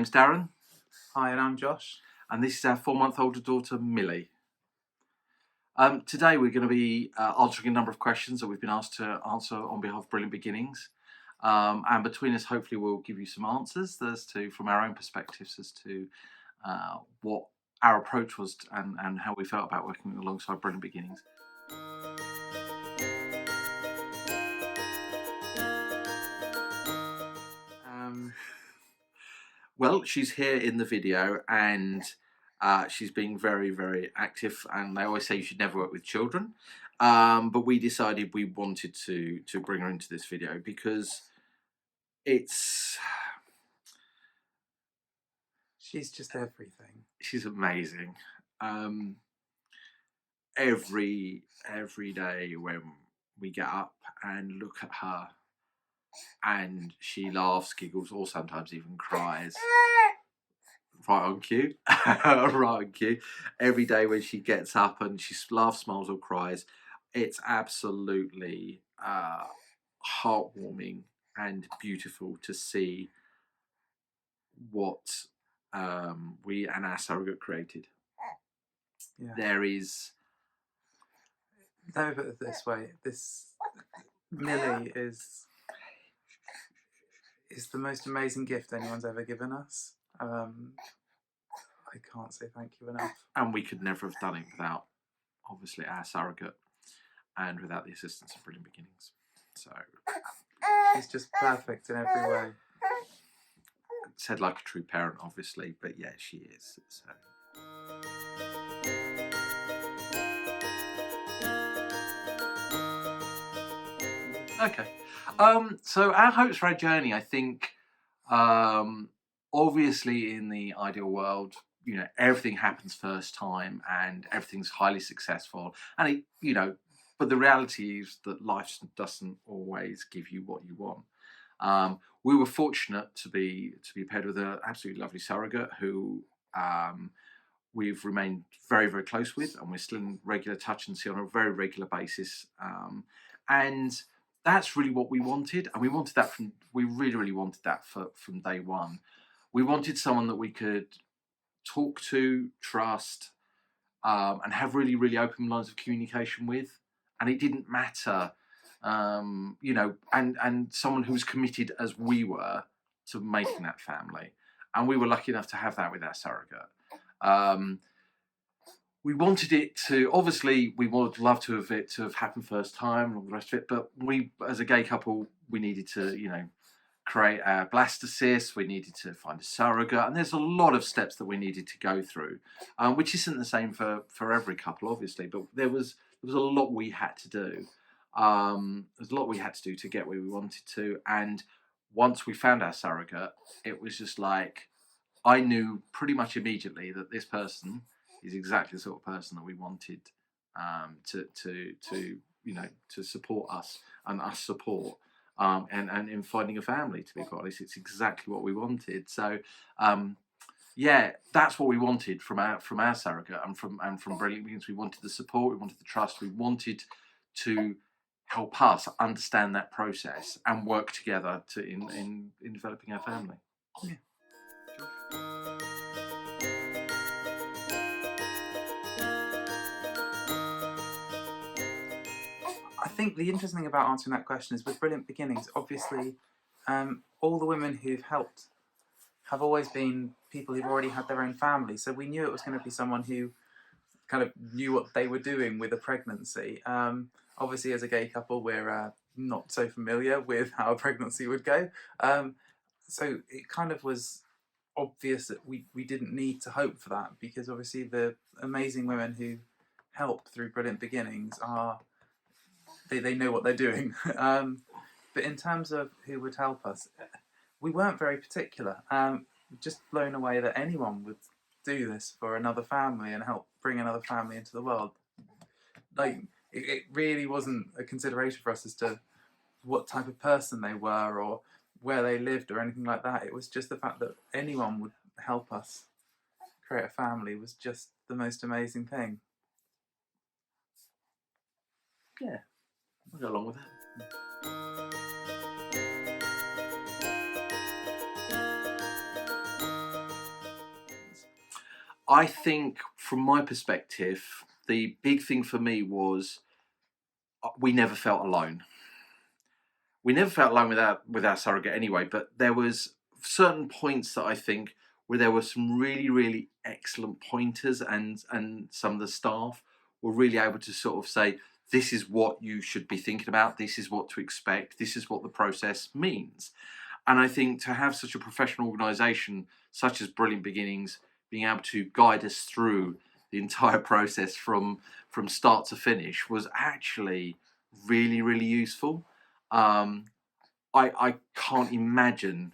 name's Darren. Hi, and I'm Josh. And this is our 4-month-old daughter, Millie. Today we're going to be answering a number of questions that we've been asked to answer on behalf of Brilliant Beginnings. And between us, hopefully we'll give you some answers from our own perspectives as to what our approach was and how we felt about working alongside Brilliant Beginnings. Well, she's here in the video and she's being very, very active, and they always say you should never work with children. But we decided we wanted to bring her into this video because she's just everything. She's amazing. Every day when we get up and look at her, and she laughs, giggles, or sometimes even cries. Right on cue. Right on cue. Every day when she gets up and she laughs, smiles, or cries, it's absolutely heartwarming and beautiful to see what we and our surrogate created. Yeah. There is... Let me put it this way. Millie is the most amazing gift anyone's ever given us. I can't say thank you enough. And we could never have done it without, obviously, our surrogate and without the assistance of Brilliant Beginnings. So she's just perfect in every way. Said like a true parent, obviously, but yeah, she is. So. Okay. So our hopes for our journey, I think, obviously in the ideal world, you know, everything happens first time and everything's highly successful. And but the reality is that life doesn't always give you what you want. We were fortunate to be paired with an absolutely lovely surrogate who we've remained very, very close with, and we're still in regular touch and see on a very regular basis. And that's really what we wanted, and we really, really wanted that from day one. We wanted someone that we could talk to, trust, and have really, really open lines of communication with. And it didn't matter, and someone who was committed as we were to making that family. And we were lucky enough to have that with our surrogate. We wanted it to, obviously, we would love to have happened first time and all the rest of it, but we, as a gay couple, we needed to, create a blastocyst, we needed to find a surrogate, and there's a lot of steps that we needed to go through, which isn't the same for every couple, obviously, but there was a lot we had to do. There's a lot we had to do to get where we wanted to, and once we found our surrogate, it was just like, I knew pretty much immediately that this person is exactly the sort of person that we wanted to support us and us support, and in finding a family. To be quite honest, it's exactly what we wanted. So yeah, that's what we wanted from our surrogate and from Brilliant Beginnings. We wanted the support, we wanted the trust, we wanted to help us understand that process and work together in developing our family. Yeah. I think the interesting thing about answering that question is with Brilliant Beginnings, obviously, all the women who've helped have always been people who've already had their own family. So we knew it was going to be someone who kind of knew what they were doing with a pregnancy. Obviously, as a gay couple, we're not so familiar with how a pregnancy would go. So it kind of was obvious that we didn't need to hope for that, because obviously the amazing women who helped through Brilliant Beginnings they know what they're doing. But in terms of who would help us, we weren't very particular. Just blown away that anyone would do this for another family and help bring another family into the world. Like, it really wasn't a consideration for us as to what type of person they were or where they lived or anything like that. It was just the fact that anyone would help us create a family was just the most amazing thing. Yeah, we'll go along with that. I think from my perspective, the big thing for me was we never felt alone. We never felt alone with our surrogate anyway, but there was certain points that I think where there were some really, really excellent pointers, and some of the staff were really able to sort of say, this is what you should be thinking about, this is what to expect, this is what the process means. And I think to have such a professional organisation such as Brilliant Beginnings being able to guide us through the entire process from start to finish was actually really, really useful. Um, I can't imagine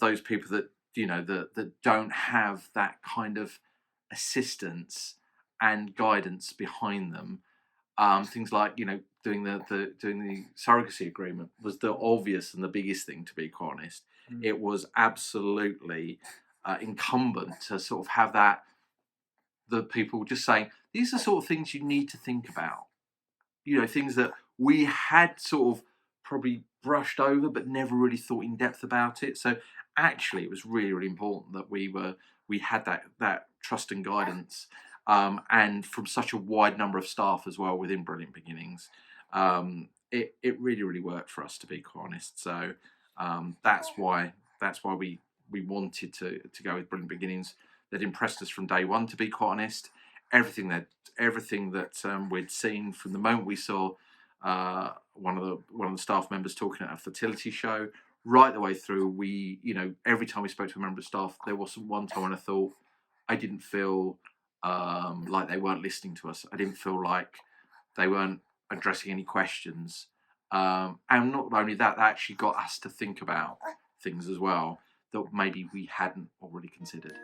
those people that that don't have that kind of assistance and guidance behind them. Things like doing the surrogacy agreement was the obvious and the biggest thing, to be quite honest. Mm. It was absolutely incumbent to sort of have that, the people just saying these are sort of things you need to think about, things that we had sort of probably brushed over but never really thought in depth about it. So actually it was really, really important that we had that trust and guidance, and from such a wide number of staff as well within Brilliant Beginnings. It really, really worked for us, to be quite honest. So that's why we wanted to go with Brilliant Beginnings. That impressed us from day one, to be quite honest. Everything that we'd seen from the moment we saw one of the staff members talking at a fertility show, right the way through. Every time we spoke to a member of staff, there wasn't one time when I didn't feel like they weren't listening to us. I didn't feel like they weren't addressing any questions. And not only that, they actually got us to think about things as well that maybe we hadn't already considered.